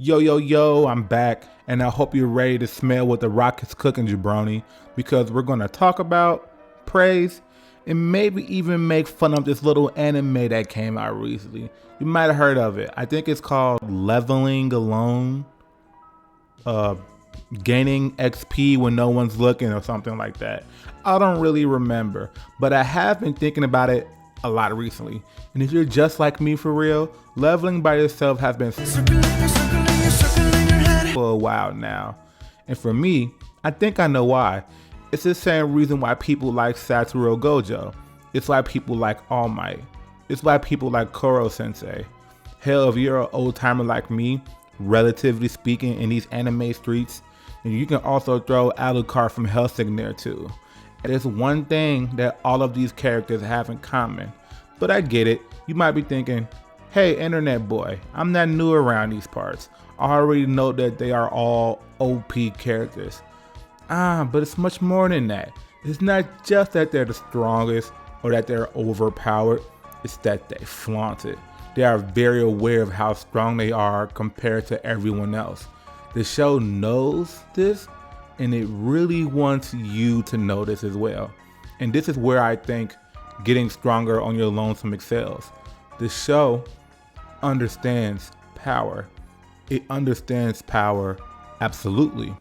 Yo, yo, yo, I'm back, and I hope you're ready to smell what the rock is cooking, jabroni, because we're gonna talk about, praise, and maybe even make fun of this little anime that came out recently. You might have heard of it. I think it's called Leveling Alone, gaining XP when no one's looking or something like that. I don't really remember, but I have been thinking about it a lot recently. And if you're just like me for real, leveling by yourself has been for a while now. And for me, I think I know why. It's the same reason why people like Satoru Gojo. It's why people like All Might. It's why people like Koro Sensei. Hell, if you're an old timer like me, relatively speaking, in these anime streets, and you can also throw Alucard from Hellsing there too. And there's one thing that all of these characters have in common. But I get it. You might be thinking, hey, internet boy, I'm not new around these parts. I already know that they are all OP characters. But it's much more than that. It's not just that they're the strongest or that they're overpowered. It's that they flaunt it. They are very aware of how strong they are compared to everyone else. The show knows this, and it really wants you to know this as well. And this is where I think getting stronger on your lonesome excels. The show understands power. It understands power absolutely.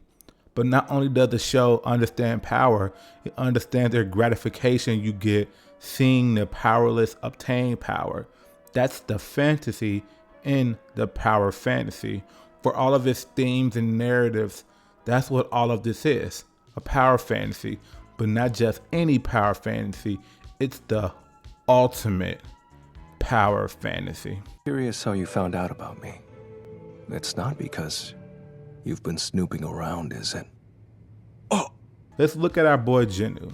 But not only does the show understand power, it understands the gratification you get seeing the powerless obtain power. That's the fantasy in the power fantasy. For all of its themes and narratives, that's what all of this is, a power fantasy. But not just any power fantasy, it's the ultimate power fantasy. Curious how you found out about me. It's not because you've been snooping around, is it? Oh! Let's look at our boy Jinwoo.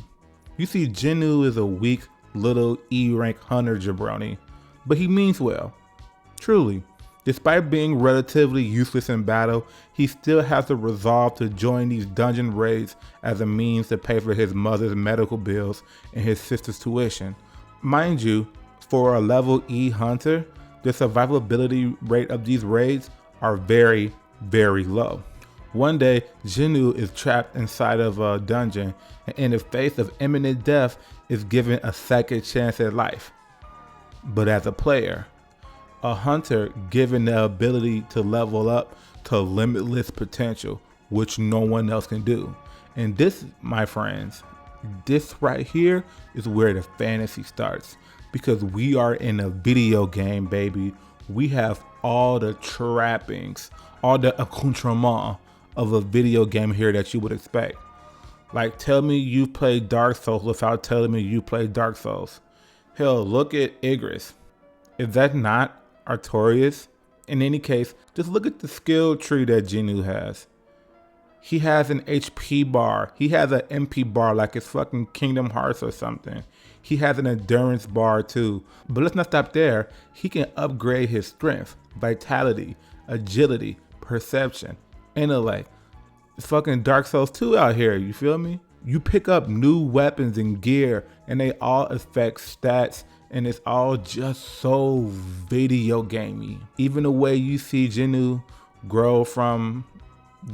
You see, Jinwoo is a weak little E-rank hunter jabroni, but he means well. Truly, despite being relatively useless in battle, he still has the resolve to join these dungeon raids as a means to pay for his mother's medical bills and his sister's tuition. Mind you, for a level E hunter, the survivability rate of these raids are very, very low. One day, Jinwoo is trapped inside of a dungeon and in the face of imminent death is given a second chance at life. But as a player, a hunter given the ability to level up to limitless potential, which no one else can do. And this, my friends, this right here is where the fantasy starts, because we are in a video game, baby. We have all the trappings, all the accoutrement of a video game here that you would expect. Like, tell me you played Dark Souls without telling me you played Dark Souls. Hell, look at Igris. Is that not Artorias? In any case, just look at the skill tree that Jinwoo has. He has an HP bar. He has an MP bar like it's fucking Kingdom Hearts or something. He has an endurance bar too. But let's not stop there. He can upgrade his strength, vitality, agility, perception, intellect. It's fucking Dark Souls 2 out here, you feel me? You pick up new weapons and gear and they all affect stats, and it's all just so video gamey. Even the way you see Jinwoo grow from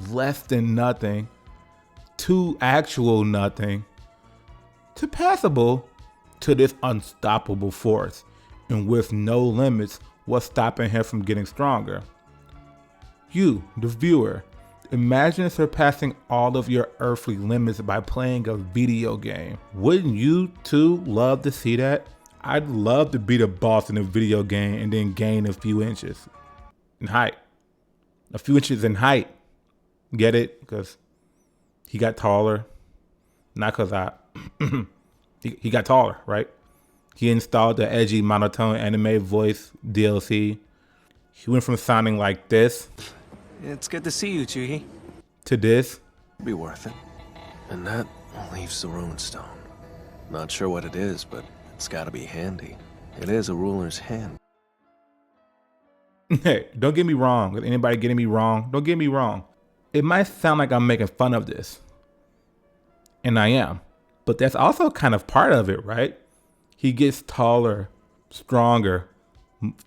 less than nothing to actual nothing to passable to this unstoppable force, and with no limits, what's stopping him from getting stronger? You, the viewer, imagine surpassing all of your earthly limits by playing a video game. Wouldn't you too love to see that? I'd love to beat a boss in a video game and then gain a few inches in height. A few inches in height. Get it? Because he got taller. Not because he got taller, right? He installed the edgy monotone anime voice DLC. He went from sounding like this. It's good to see you, Chugi. To this. Be worth it. And that leaves the rune stone. Not sure what it is, but it's gotta be handy. It is a ruler's hand. Hey, don't get me wrong. Is anybody getting me wrong? Don't get me wrong. It might sound like I'm making fun of this. And I am. But that's also kind of part of it, right? He gets taller, stronger,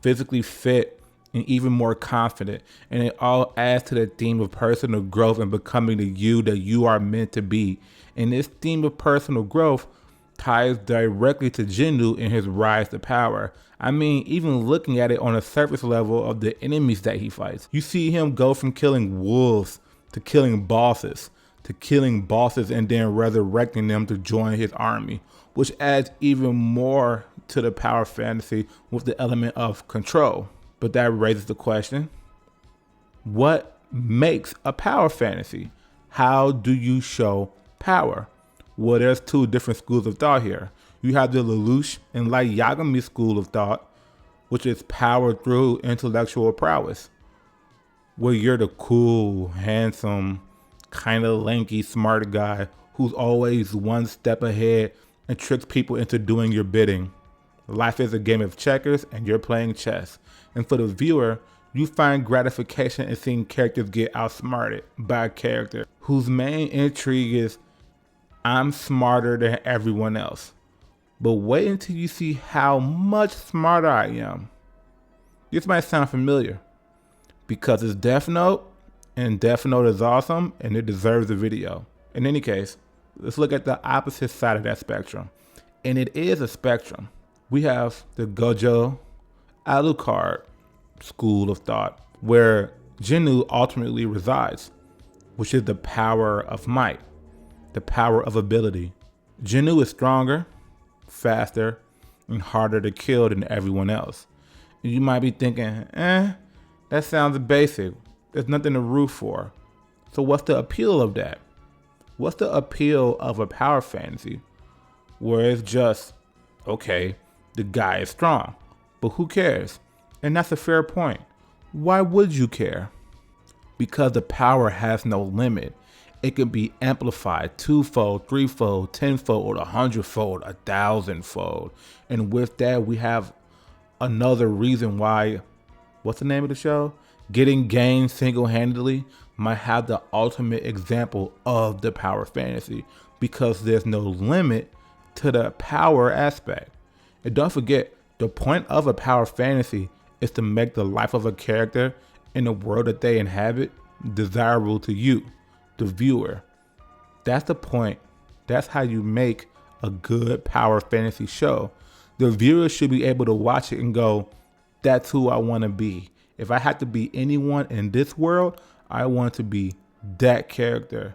physically fit, and even more confident. And it all adds to the theme of personal growth and becoming the you that you are meant to be. And this theme of personal growth ties directly to Jinwoo in his rise to power. I mean, even looking at it on a surface level of the enemies that he fights, you see him go from killing wolves to killing bosses and then resurrecting them to join his army, which adds even more to the power fantasy with the element of control. But that raises the question, what makes a power fantasy? How do you show power? Well, there's two different schools of thought here. You have the Lelouch and Light Yagami school of thought, which is power through intellectual prowess, where you're the cool, handsome, kind of lanky, smart guy who's always one step ahead and tricks people into doing your bidding. Life is a game of checkers and you're playing chess. And for the viewer, you find gratification in seeing characters get outsmarted by a character whose main intrigue is, I'm smarter than everyone else. But wait until you see how much smarter I am. This might sound familiar because it's Death Note, and Death Note is awesome and it deserves a video. In any case, let's look at the opposite side of that spectrum. And it is a spectrum. We have the Gojo Alucard school of thought, where Jinwoo ultimately resides, which is the power of might, the power of ability. Jinwoo is stronger, faster, and harder to kill than everyone else. And you might be thinking, that sounds basic. There's nothing to root for. So what's the appeal of that? What's the appeal of a power fantasy where it's just, okay, the guy is strong, but who cares? And that's a fair point. Why would you care? Because the power has no limit. It can be amplified twofold, threefold, tenfold, 100-fold, 1,000-fold. And with that, we have another reason why, what's the name of the show? Getting gained single-handedly might have the ultimate example of the power fantasy, because there's no limit to the power aspect. And don't forget, the point of a power fantasy is to make the life of a character in the world that they inhabit desirable to you, the viewer. That's the point. That's how you make a good power fantasy show. The viewer should be able to watch it and go, that's who I want to be. If I had to be anyone in this world, I want to be that character.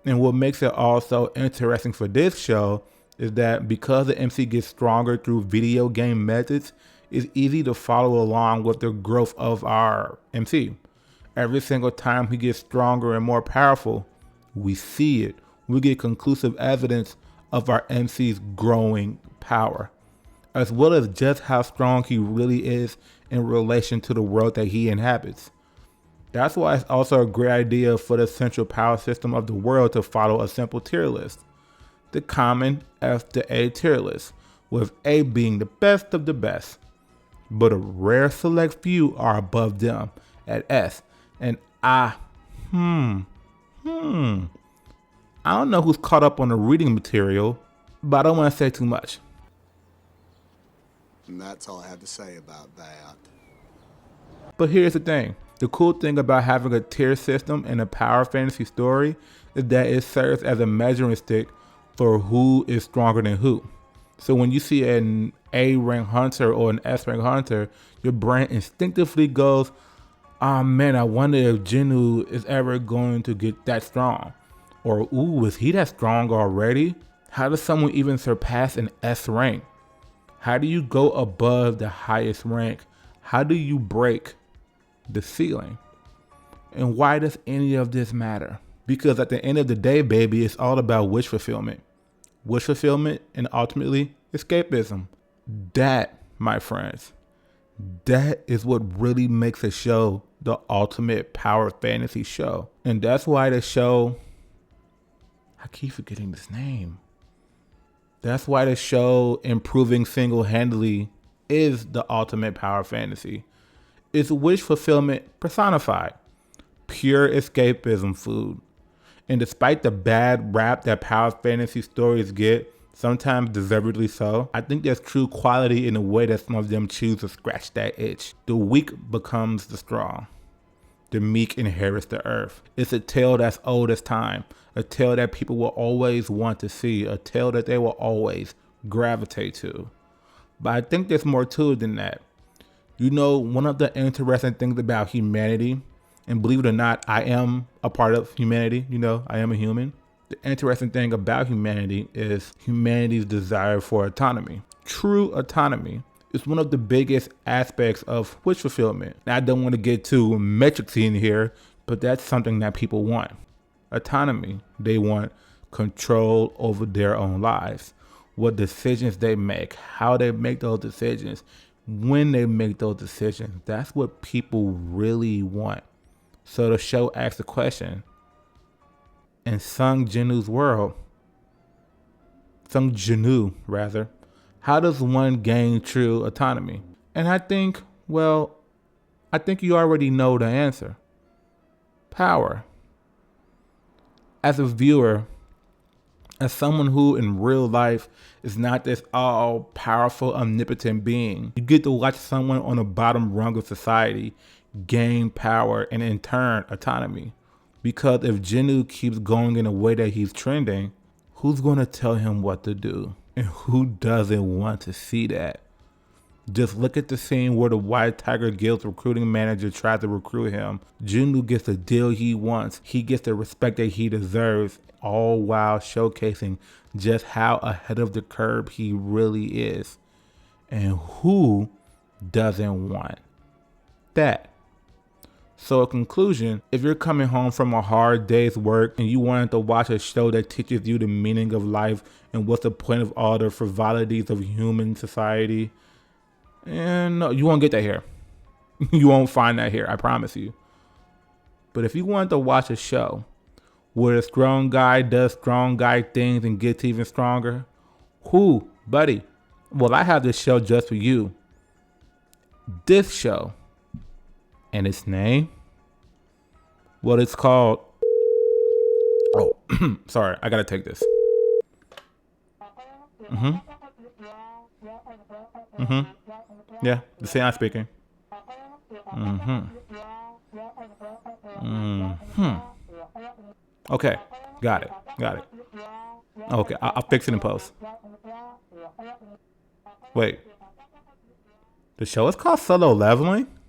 And what makes it also interesting for this show is that because the MC gets stronger through video game methods, it's easy to follow along with the growth of our MC. Every single time he gets stronger and more powerful, we see it. We get conclusive evidence of our MC's growing power, as well as just how strong he really is in relation to the world that he inhabits. That's why it's also a great idea for the central power system of the world to follow a simple tier list. The common F to A tier list, with A being the best of the best. But a rare select few are above them at S. And I don't know who's caught up on the reading material, but I don't want to say too much. And that's all I have to say about that. But here's the thing. The cool thing about having a tier system in a power fantasy story is that it serves as a measuring stick for who is stronger than who. So when you see an A rank hunter or an S rank hunter, your brain instinctively goes, oh man, I wonder if Jinwoo is ever going to get that strong. Or, ooh, is he that strong already? How does someone even surpass an S rank? How do you go above the highest rank? How do you break the ceiling? And why does any of this matter? Because at the end of the day, baby, it's all about wish fulfillment. Wish fulfillment and ultimately escapism. That, my friends, that is what really makes a show the ultimate power fantasy show. And that's why the show, I keep forgetting this name. That's why the show Improving Single-Handedly is the ultimate power fantasy. It's wish fulfillment personified. Pure escapism food. And despite the bad rap that power fantasy stories get, sometimes deservedly so. I think there's true quality in the way that some of them choose to scratch that itch. The weak becomes the strong. The meek inherits the earth. It's a tale that's old as time, a tale that people will always want to see, a tale that they will always gravitate to. But I think there's more to it than that. You know, one of the interesting things about humanity, and believe it or not, I am a part of humanity, you know, I am a human. The interesting thing about humanity is humanity's desire for autonomy. True autonomy is one of the biggest aspects of wish fulfillment. Now, I don't want to get too metricsy in here, but that's something that people want. Autonomy. They want control over their own lives, what decisions they make, how they make those decisions, when they make those decisions. That's what people really want. So the show asks the question, in Sung Jinwoo's world, Sung Jinwoo rather, how does one gain true autonomy? And I think, well, I think you already know the answer. Power. As a viewer, as someone who in real life is not this all-powerful, omnipotent being, you get to watch someone on the bottom rung of society gain power and in turn autonomy. Because if Jinwoo keeps going in the way that he's trending, who's going to tell him what to do? And who doesn't want to see that? Just look at the scene where the White Tiger Guild's recruiting manager tries to recruit him. Jinwoo gets the deal he wants. He gets the respect that he deserves, all while showcasing just how ahead of the curve he really is. And who doesn't want that? So, a conclusion, if you're coming home from a hard day's work and you wanted to watch a show that teaches you the meaning of life and what's the point of all the frivolities of human society, and no, you won't get that here. You won't find that here, I promise you. But if you wanted to watch a show where a strong guy does strong guy things and gets even stronger, who, buddy? Well, I have this show just for you. This show. And its name? Well, it's called... Oh, sorry, I gotta take this. Yeah, the same I'm speaking. Okay, got it. Okay, I'll fix it in post. Wait, the show is called Solo Leveling?